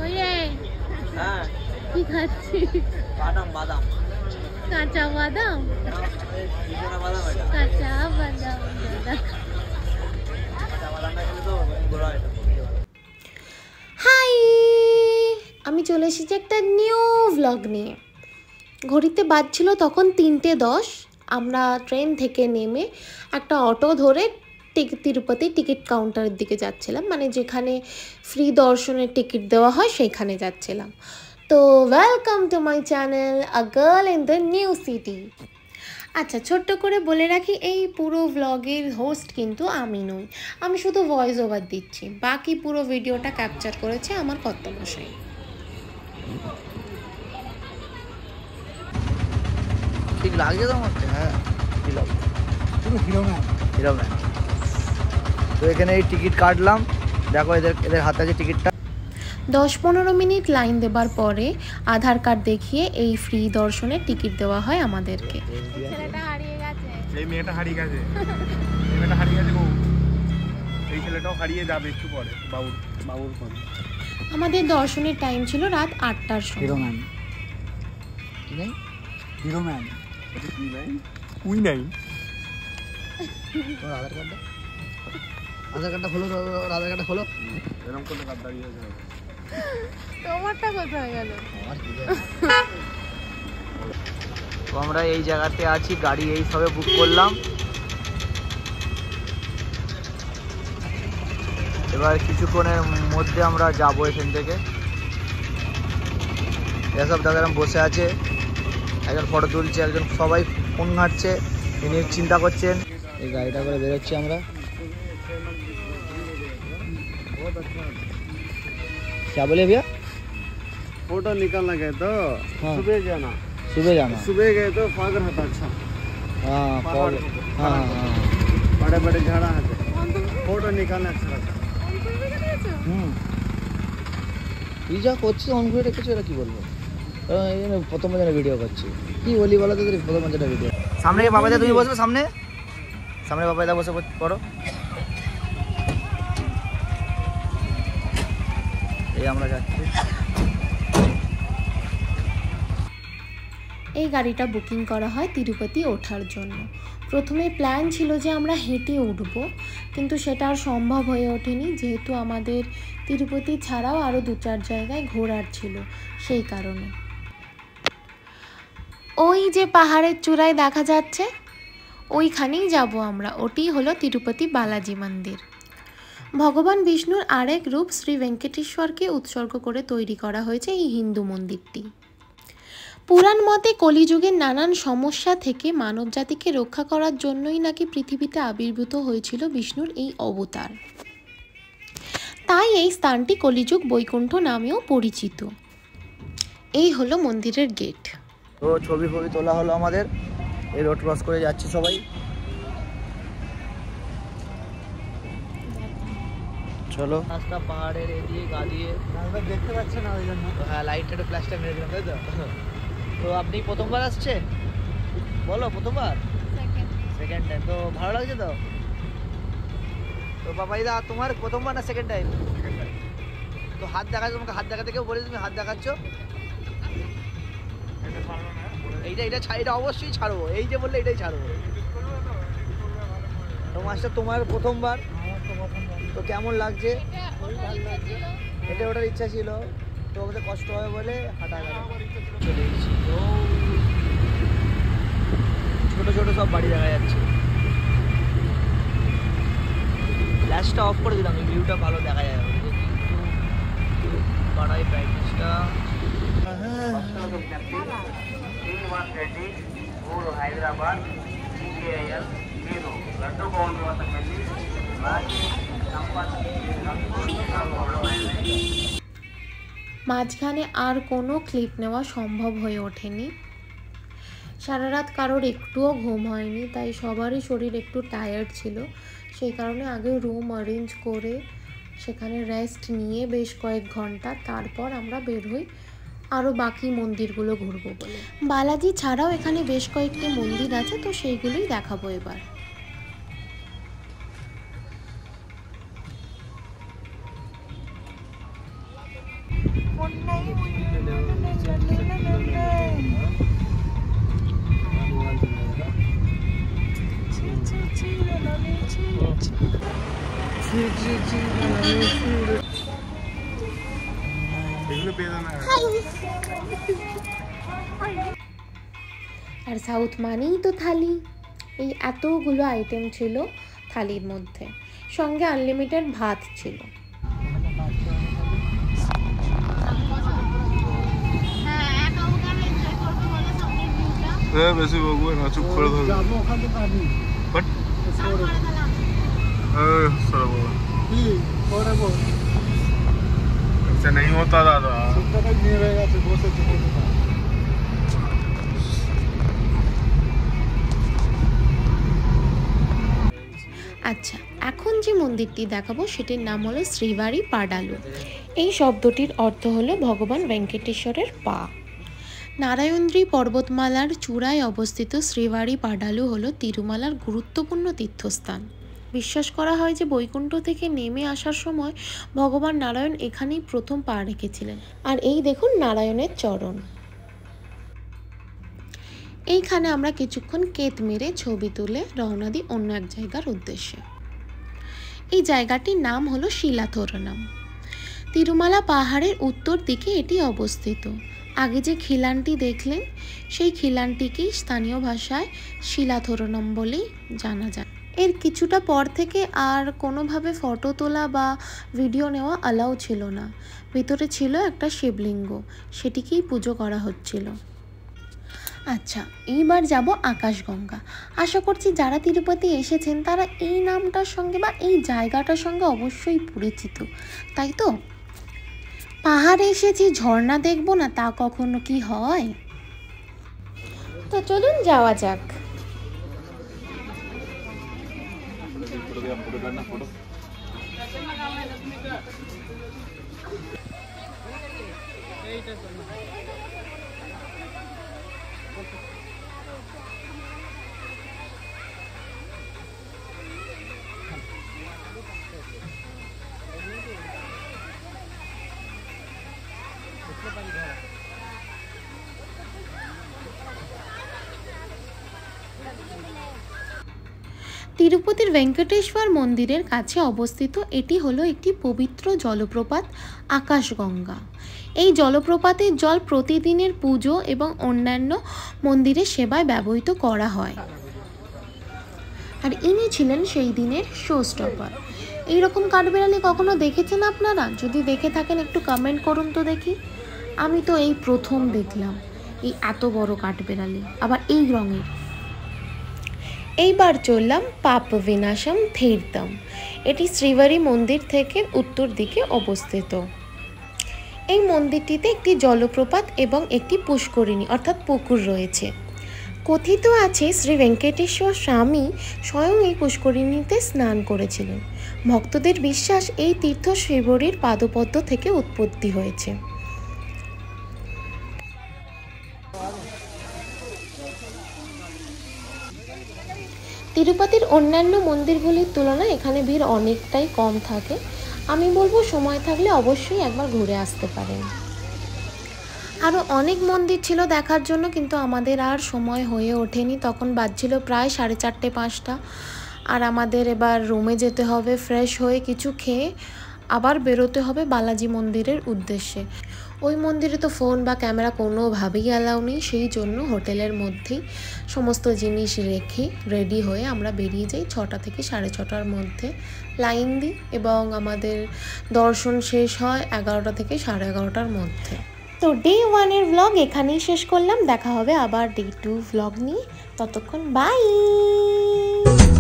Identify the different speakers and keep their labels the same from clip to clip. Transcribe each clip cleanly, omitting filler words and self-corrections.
Speaker 1: ওরে
Speaker 2: হ্যাঁ
Speaker 1: কি খাচ্ছি?
Speaker 2: বাদাম বাদাম
Speaker 1: কাঁচা বাদাম।
Speaker 2: বিছানা বাদাম এটা
Speaker 1: কাঁচা বাদাম দাদা।
Speaker 2: কাঁচা বাদামটা খেলে তো গোড়া এটা
Speaker 1: হাই, আমি চলে এসেছি একটা নিউ ভ্লগ নিয়ে। ঘড়িতে বাজছিল তখন 3:10। আমরা ট্রেন থেকে নেমে একটা অটো ধরে তিরুপতি টিকিট কাউন্টারের দিকে যাচ্ছিলাম, মানে যেখানে ফ্রি দর্শনের টিকিট দেওয়া হয় সেইখানে যাচ্ছিলাম। তো welcome to my channel a girl in the new city. আচ্ছা, ছোট্ট করে বলে রাখি, এই পুরো ভ্লগের হোস্ট কিন্তু আমি নই, আমি শুধু ভয়েস ওভার দিচ্ছি। বাকি পুরো ভিডিওটা ক্যাপচার করেছে আমার কর্তামশাই।
Speaker 2: ঠিক লাগছে তো মধ্যে? হ্যাঁ
Speaker 3: পুরো হিরো ম্যান।
Speaker 2: তো এখানে এই টিকিট কাটলাম, দেখো এদের হাতে আছে টিকিটটা।
Speaker 1: 10-15 মিনিট লাইন দেবার পরে আধার কার্ড দেখিয়ে এই ফ্রি দর্শনের টিকিট দেওয়া হয় আমাদেরকে। ছেলেটা হারিয়ে গেছে,
Speaker 3: এই মেয়েটা হারিয়ে গেছে, এই মেয়েটা হারিয়ে গেছে গো। এই ছেলেটাও হারিয়ে যাবে একটু পরে, বাবুর পরে।
Speaker 1: আমাদের দর্শনের টাইম ছিল রাত 8টার সময়।
Speaker 3: হিরো ম্যান
Speaker 2: কি নেই?
Speaker 3: হিরো ম্যান কি নাই? উই নাই।
Speaker 2: তোমার আধার কার্ডটা খোলো, আধার কার্ডটা খোলো।
Speaker 3: এরকম করলে কার দাঁড়িয়ে আছে?
Speaker 1: তোমারটা কোথায় গেল?
Speaker 2: তো আমরা এই জায়গাতে আছি, গাড়ি এই সবে বুক করলাম। এবার কিছুক্ষণের মধ্যে আমরা যাবো এখান থেকে। এসব দাদারা বসে আছে, একজন ফটো তুলছে, একজন সবাই ফোন ঘাঁটছে, ইনি চিন্তা করছেন। এই গাড়িটা করে বেরোচ্ছি আমরা। क्या बोले भैया?
Speaker 3: फोटो निकालना गए तो
Speaker 2: हाँ।
Speaker 3: सुबह जाना, सुबह गए तो फॉग रहता अच्छा।
Speaker 2: हाँ
Speaker 3: पहाड़
Speaker 2: हाँ
Speaker 3: को,
Speaker 2: हाँ हाँ
Speaker 3: बड़े बड़े झाड़ा है, फोटो निकालना अच्छा लगता है।
Speaker 2: তুই যা করছিস অন করে রেখেছো, এরা কি বলবো? প্রথম যেন ভিডিও করছি, কি বলি বলো তো? প্রথম যেটা ভিডিও সামনে বাবাদা, তুমি বসবে সামনে, সামনে বাবাদা বসে পড়ো। এই আমরা যাচ্ছি।
Speaker 1: এই গাড়িটা বুকিং করা হয় তিরুপতি ওঠার জন্য। প্রথমে প্ল্যান ছিল যে আমরা হেঁটে উঠব, কিন্তু সেটা আর সম্ভব হয়ে ওঠেনি, যেহেতু আমাদের তিরুপতি ছাড়াও আরও 2-4 জায়গায় ঘোরার ছিল, সেই কারণে। ওই যে পাহাড়ের চূড়ায় দেখা যাচ্ছে, ওইখানেই যাব আমরা। ওটি হলো তিরুপতি বালাজি মন্দির। ভগবান বিষ্ণুর আরেক রূপ শ্রী ভেঙ্কটেশ্বরকে উৎসর্গ করে তৈরি করা হয়েছে এই হিন্দু মন্দিরটি। পুরাণ মতে কলিযুগের নানান সমস্যা থেকে মানবজাতিকে রক্ষা করার জন্যই নাকি পৃথিবীতে আবির্ভূত হয়েছিল বিষ্ণুর এই অবতার। তাই এই স্থানটি কলিযুগ বৈকুণ্ঠ নামেও পরিচিত। এই হলো মন্দিরের গেট।
Speaker 2: তো ছবি তোলা হলো আমাদের, এই রোড ক্রস করে যাচ্ছি সবাই। চলো, রাস্তা পাহাড়ের এদিকে গা দিয়ে
Speaker 3: দেখতে পাচ্ছেন না ওই জন্য।
Speaker 2: হ্যাঁ, লাইটটা একটু ফ্ল্যাশটা মেরে দিলাম, তাই তো? তো আপনি প্রথমবার আসছেন? বলো, প্রথমবার? Second time. তো ভালো লাগছে তো? তো বাবাইদা, তোমার প্রথমবার না সেকেন্ড টাইম? তো হাত দেখাচ্ছ, তোমাকে হাত দেখাতে কেউ বলে তুমি হাত দেখাচ্ছ? এটা অবশ্যই ছাড়বো, এই যে বললে এটাই ছাড়বো। তো মাস্টার, তোমার প্রথমবার, তো কেমন লাগছে? এটা ওটার ইচ্ছা ছিল, তো আমাদের কষ্ট হবে বলে হাঁটা গেল। চলে এসেছি, ছোট ছোট সব বাড়ি দেখা যাচ্ছে। ফ্ল্যাশটা অফ করে দিলাম, এই ভিউটা ভালো দেখা যায়, কিন্তু বাড়াই ব্রাইটনেসটা। হায়দ্রাবাদ
Speaker 1: মাঝখানে আর কোনো ক্লিপ নেওয়া সম্ভব হয়ে ওঠেনি। সারা রাত কারোর একটুও ঘুম হয়নি, তাই সবারই শরীর একটু টায়ার্ড ছিল। সেই কারণে আগে রুম অ্যারেঞ্জ করে সেখানে রেস্ট নিয়ে বেশ কয়েক ঘন্টা তারপর আমরা বের হই আরও বাকি মন্দিরগুলো ঘুরবো বলে। বালাজি ছাড়াও এখানে বেশ কয়েকটি মন্দির আছে, তো সেইগুলোই দেখাবো এবার।
Speaker 3: এগুলো পেয়ে না।
Speaker 1: আর সাউথ মানেই তো থালি। এই এতগুলো আইটেম ছিল থালির মধ্যে, সঙ্গে আনলিমিটেড ভাত ছিল।
Speaker 3: বেশি বকবো না, চুপ করে ধরো। ऐसा नहीं होता दादा।
Speaker 1: আচ্ছা, এখন যে মন্দিরটি দেখাবো সেটির নাম হলো শ্রীবাড়ি পাডালু। এই শব্দটির অর্থ হলো ভগবান ভেঙ্কটেশ্বরের পা। নারায়ণদ্রি পর্বতমালার চূড়ায় অবস্থিত শ্রীবাড়ি পাডালু হলো তিরুমালার গুরুত্বপূর্ণ তীর্থস্থান। বিশ্বাস করা হয় যে বৈকুণ্ঠ থেকে নেমে আসার সময় ভগবান নারায়ণ এখানেই প্রথম পা রেখেছিলেন। আর এই দেখুন নারায়ণের চরণ। এইখানে আমরা কিছুক্ষণ কেত মেরে ছবি তুলে রওনা দিই অন্য এক জায়গার উদ্দেশ্যে। এই জায়গাটির নাম হলো শিলাথোরনাম। তিরুমালা পাহাড়ের উত্তর দিকে এটি অবস্থিত। আগে যে খিলানটি দেখলেন সেই খিলানটিকেই স্থানীয় ভাষায় শিলাথোরনাম বলেই জানা যায়। এর কিছুটা পর থেকে আর কোনোভাবে ফটো তোলা বা ভিডিও নেওয়া অ্যালাউ ছিল না। ভিতরে ছিল একটা শিবলিঙ্গ, সেটিকেই পুজো করা হচ্ছিল। আচ্ছা, এইবার যাব আকাশগঙ্গা। আশা করছি যারা তিরুপতি এসেছেন তারা এই নামটার সঙ্গে বা এই জায়গাটার সঙ্গে অবশ্যই পরিচিত, তাই তো? পাহাড়ে এসেছি, ঝর্ণা দেখবো না তা কখনো কি হয়? তো চলুন যাওয়া যাক। তিরুপতির ভেঙ্কটেশ্বর মন্দিরের কাছে অবস্থিত এটি হলো একটি পবিত্র জলপ্রপাত আকাশগঙ্গা। এই জলপ্রপাতের জল প্রতিদিনের পুজো এবং অন্যান্য মন্দিরের সেবায় ব্যবহৃত করা হয়। আর ইনি ছিলেন সেই দিনের শো স্টপার। এইরকম কাঠবেড়ালি কখনো দেখেছেন আপনারা? যদি দেখে থাকেন একটু কমেন্ট করুন তো দেখি। আমি তো এই প্রথম দেখলাম এই এত বড় কাঠবেড়ালি, আবার এই রঙের। এইবার চললাম পাপ বিনাশম থীর্থম। এটি শ্রীবাড়ি মন্দির থেকে উত্তর দিকে অবস্থিত। এই মন্দিরটিতে একটি জলপ্রপাত এবং একটি পুষ্করিণী অর্থাৎ পুকুর রয়েছে। কথিত আছে শ্রী ভেঙ্কটেশ্বর স্বামী স্বয়ং এই পুষ্করিণীতে স্নান করেছিলেন। ভক্তদের বিশ্বাস এই তীর্থ শ্রীবাড়ির পাদপদ্ম থেকে উৎপত্তি হয়েছে। তিরুপতির অন্যান্য মন্দিরগুলির তুলনায় এখানে ভিড় অনেকটাই কম থাকে। আমি বলবো সময় থাকলে অবশ্যই একবার ঘুরে আসতে পারেন। আরও অনেক মন্দির ছিল দেখার জন্য, কিন্তু আমাদের আর সময় হয়ে ওঠেনি। তখন বাজছিল প্রায় 4:30 5টা। আর আমাদের এবার রুমে যেতে হবে, ফ্রেশ হয়ে কিছু খেয়ে আবার বেরোতে হবে বালাজি মন্দিরের উদ্দেশ্যে। ওই মন্দিরে তো ফোন বা ক্যামেরা কোনোভাবেই অ্যালাউ নেই, সেই জন্য হোটেলের মধ্যেই সমস্ত জিনিস রেখে রেডি হয়ে আমরা বেরিয়ে যাই 6টা থেকে 6:30টার মধ্যে। লাইন দিই এবং আমাদের দর্শন শেষ হয় 11টা থেকে 11:30টার মধ্যে। তো ডে 1-এর ব্লগ এখানেই শেষ করলাম। দেখা হবে আবার ডে 2 ব্লগ নিয়ে। ততক্ষণ বাই।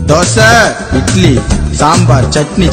Speaker 4: দোসা, ইডলি, সাম্বার, চাটনি।